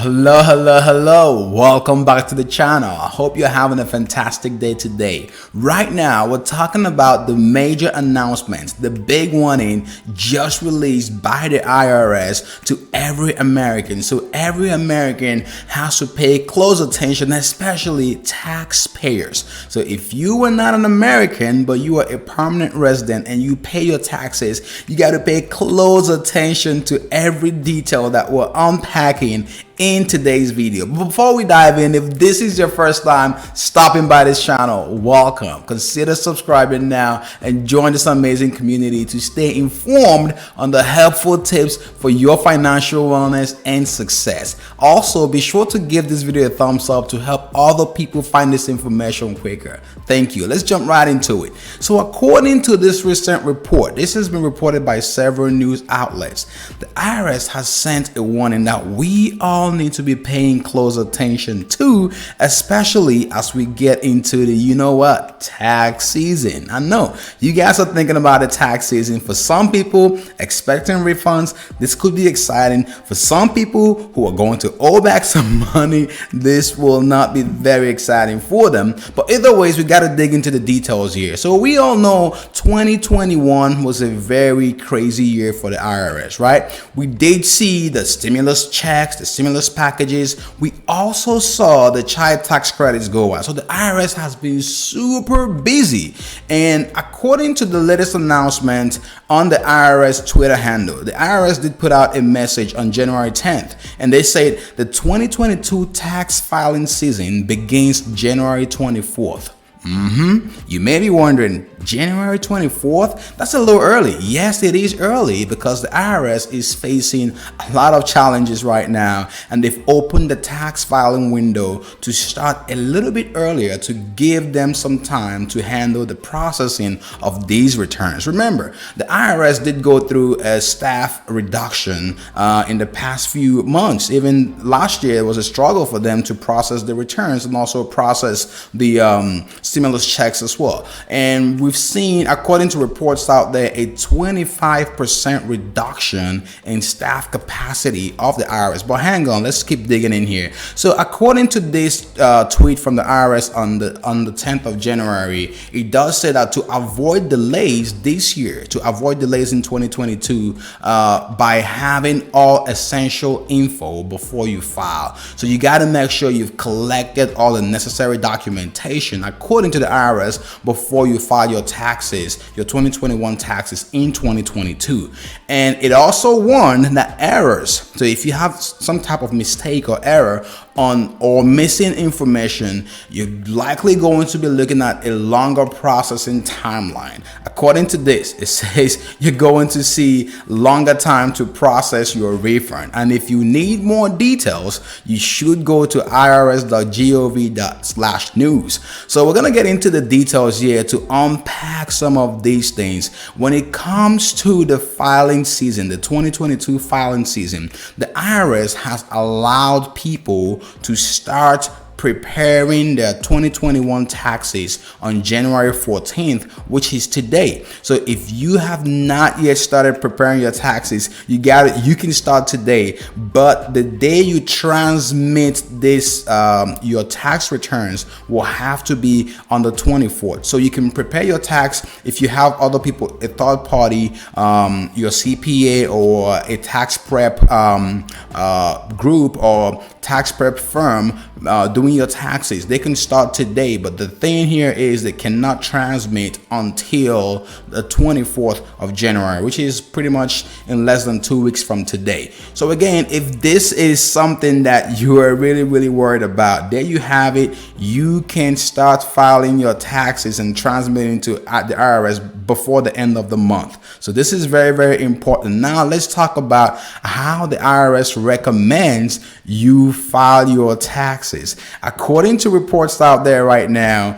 Hello. Welcome back to the channel. I hope you're having a fantastic day today. Right now, we're talking about the major announcements, the big warning just released by the IRS to every American. So every American has to pay close attention, especially taxpayers. So if you are not an American, but you are a permanent resident and you pay your taxes, you got to pay close attention to every detail that we're unpacking in today's video. But before we dive in, if this is your first time stopping by this channel, welcome. Consider subscribing now and join this amazing community to stay informed on the helpful tips for your financial wellness and success. Also, be sure to give this video a thumbs up to help other people find this information quicker. Thank you. Let's jump right into it. So according to this recent report, this has been reported by several news outlets. The IRS has sent a warning that we all need to be paying close attention to, especially as we get into the tax season. I know you guys are thinking about the tax season. For some people expecting refunds, this could be exciting. For some people who are going to owe back some money, this will not be very exciting for them. But either ways, we got to dig into the details here. So we all know 2021 was a very crazy year for the IRS, right? We did see the stimulus checks, the stimulus packages. We also saw the child tax credits go out. So the IRS has been super busy. And according to the latest announcement on the IRS Twitter handle, the IRS did put out a message on January 10th. And they said the 2022 tax filing season begins January 24th. You may be wondering, January 24th? That's a little early. Yes, it is early because the IRS is facing a lot of challenges right now, and they've opened the tax filing window to start a little bit earlier to give them some time to handle the processing of these returns. Remember, the IRS did go through a staff reduction in the past few months. Even last year, it was a struggle for them to process the returns and also process the stimulus checks as well. And we've seen, according to reports out there, a 25% reduction in staff capacity of the IRS. But hang on, let's keep digging in here. So according to this tweet from the IRS on the 10th of January, it does say that to avoid delays this year, to avoid delays in 2022, by having all essential info before you file. So you got to make sure you've collected all the necessary documentation according to the IRS before you file your taxes, your 2021 taxes in 2022. And it also warned that errors. So if you have some type of mistake or error on or missing information, you're likely going to be looking at a longer processing timeline. According to this, it says you're going to see longer time to process your refund. And if you need more details, you should go to irs.gov/news. So we're going to get into the details here to unpack some of these things. When it comes to the filing season, the 2022 filing season, the IRS has allowed people to start preparing their 2021 taxes on January 14th, which is today. So if you have not yet started preparing your taxes, you can start today. But the day you transmit this, your tax returns will have to be on the 24th. So you can prepare your tax if you have other people, a third party, your CPA or a tax prep group or tax prep firm doing your taxes. They can start today, but the thing here is they cannot transmit until the 24th of January, which is pretty much in less than 2 weeks from today. So again, if this is something that you are really worried about, there you have it. You can start filing your taxes and transmitting to the IRS before the end of the month. So this is very important. Now let's talk about how the IRS recommends you file your taxes. According to reports out there right now,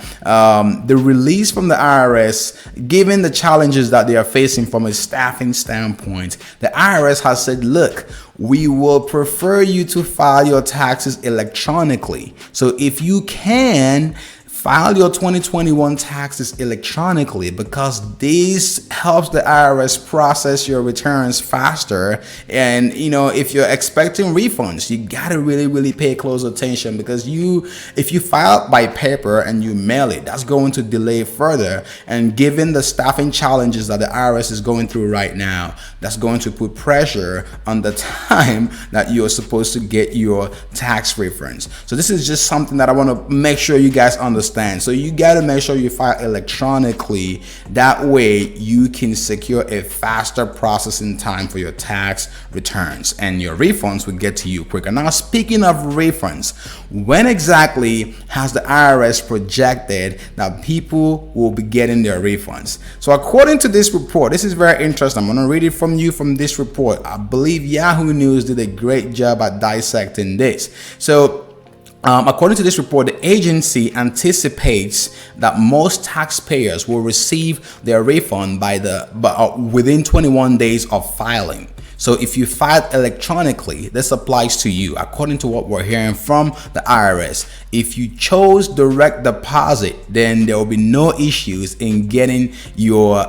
the release from the IRS, given the challenges that they are facing from a staffing standpoint, the IRS has said, look, we will prefer you to file your taxes electronically. So if you can, file your 2021 taxes electronically, because this helps the IRS process your returns faster. And if you're expecting refunds, you gotta really pay close attention, because if you file by paper and you mail it, that's going to delay further. And given the staffing challenges that the IRS is going through right now, that's going to put pressure on the time that you're supposed to get your tax refunds. So this is just something that I want to make sure you guys understand. So you got to make sure you file electronically. That way you can secure a faster processing time for your tax returns, and your refunds will get to you quicker. Now, speaking of refunds, when exactly has the IRS projected that people will be getting their refunds? So according to this report, this is very interesting. I'm going to read it from this report. I believe Yahoo News did a great job at dissecting this. So according to this report, the agency anticipates that most taxpayers will receive their refund within 21 days of filing. So if you filed electronically, this applies to you, according to what we're hearing from the IRS. If you chose direct deposit, then there will be no issues in getting your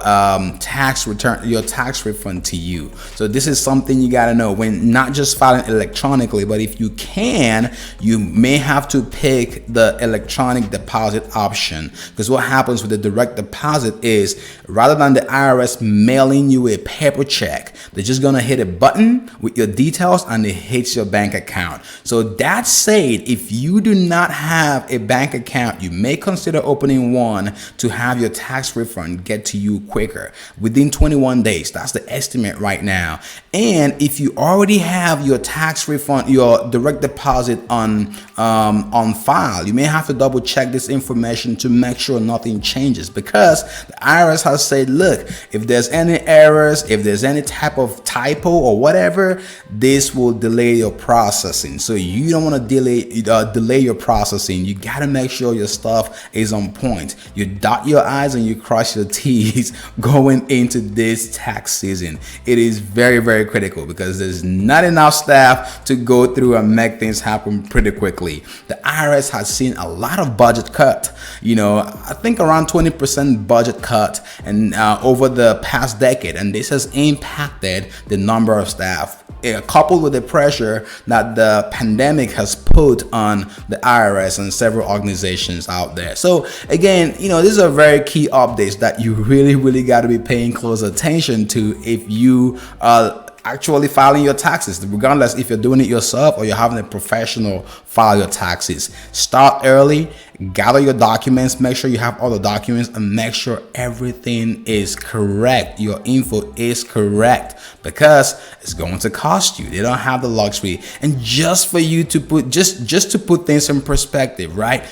tax refund to you. So this is something you got to know when not just filing electronically, but if you can, you may have to pick the electronic deposit option, because what happens with the direct deposit is, rather than the IRS mailing you a paper check, they're just gonna hit a button with your details and it hits your bank account. So that said, if you do not have a bank account, you may consider opening one to have your tax refund get to you quicker, within 21 days. That's the estimate right now. And if you already have your tax refund, your direct deposit on file, you may have to double check this information to make sure nothing changes, because the IRS has said, look, if there's any errors, if there's any type of typo or whatever, this will delay your processing. So you don't want to delay your processing. You got to make sure your stuff is on point. You dot your I's and you cross your T's going into this tax season. It is very critical, because there's not enough staff to go through and make things happen pretty quickly. The IRS has seen a lot of budget cut, I think around 20% budget cut, and over the past decade, and this has impacted the number of staff, coupled with the pressure that the pandemic has put on the IRS and several organizations out there. So again, these are very key updates that you really got to be paying close attention to if you are actually filing your taxes, regardless if you're doing it yourself or you're having a professional file your taxes. Start early, gather your documents, make sure you have all the documents, and make sure everything is correct. Your info is correct, because it's going to cost you. They don't have the luxury. And just for you to put just to put things in perspective, right?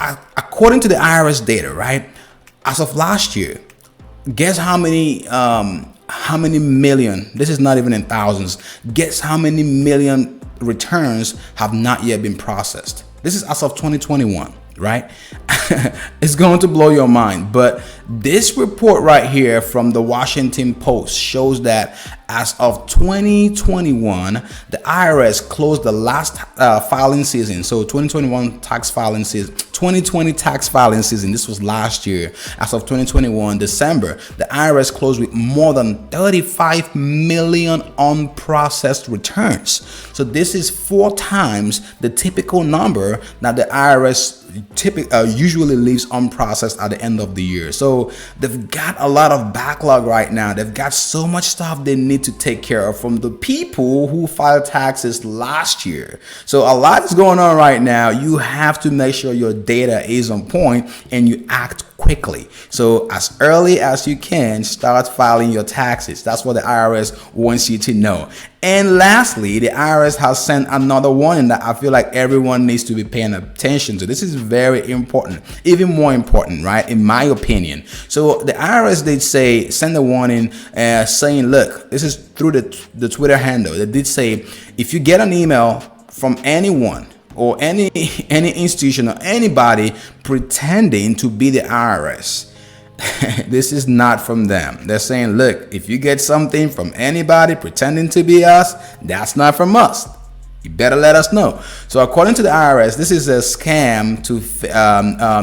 According to the IRS data, right, as of last year, guess how many million, this is not even in thousands, guess how many million returns have not yet been processed? This is as of 2021, right? It's going to blow your mind. But this report right here from the Washington Post shows that as of 2021, the IRS closed the last filing season. So 2021 tax filing season, 2020 tax filing season, this was last year. As of 2021 December, the IRS closed with more than 35 million unprocessed returns. So this is 4 times the typical number that the IRS usually leaves unprocessed at the end of the year. So they've got a lot of backlog right now. They've got so much stuff they need to take care of from the people who filed taxes last year. So a lot is going on right now. You have to make sure your data is on point and you act quickly. So as early as you can, start filing your taxes. That's what the IRS wants you to know. And lastly, the IRS has sent another warning that I feel like everyone needs to be paying attention to. This is very important, even more important, right? In my opinion. So the IRS did send a warning saying, look, this is through the Twitter handle. They did say, if you get an email from anyone or any institution or anybody pretending to be the IRS, this is not from them. They're saying, look, if you get something from anybody pretending to be us, that's not from us. You better let us know. So according to the IRS, this is a scam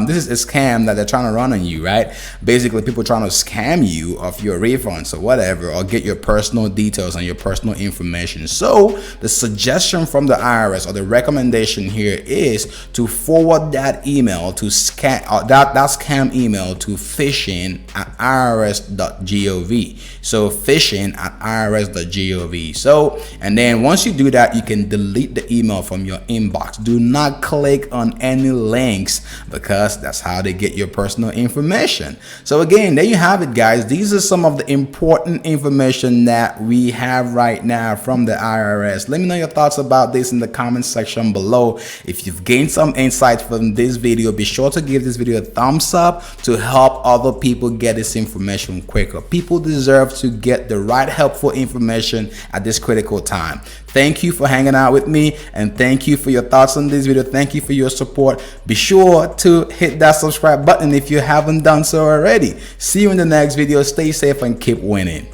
this is a scam that they're trying to run on you, right? Basically, people trying to scam you of your refunds or whatever, or get your personal details and your personal information. So the suggestion from the IRS, or the recommendation here, is to forward that email to that scam email to phishing@irs.gov. So phishing@irs.gov. So, and then once you do that, you can delete the email from your inbox. Do not click on any links, because that's how they get your personal information. So again, there you have it, guys. These are some of the important information that we have right now from the IRS. Let me know your thoughts about this in the comment section below. If you've gained some insight from this video, be sure to give this video a thumbs up to help other people get this information quicker. People deserve to get the right helpful information at this critical time. Thank you for hanging out with me, and thank you for your thoughts on this video. Thank you for your support. Be sure to hit that subscribe button if you haven't done so already. See you in the next video. Stay safe and keep winning.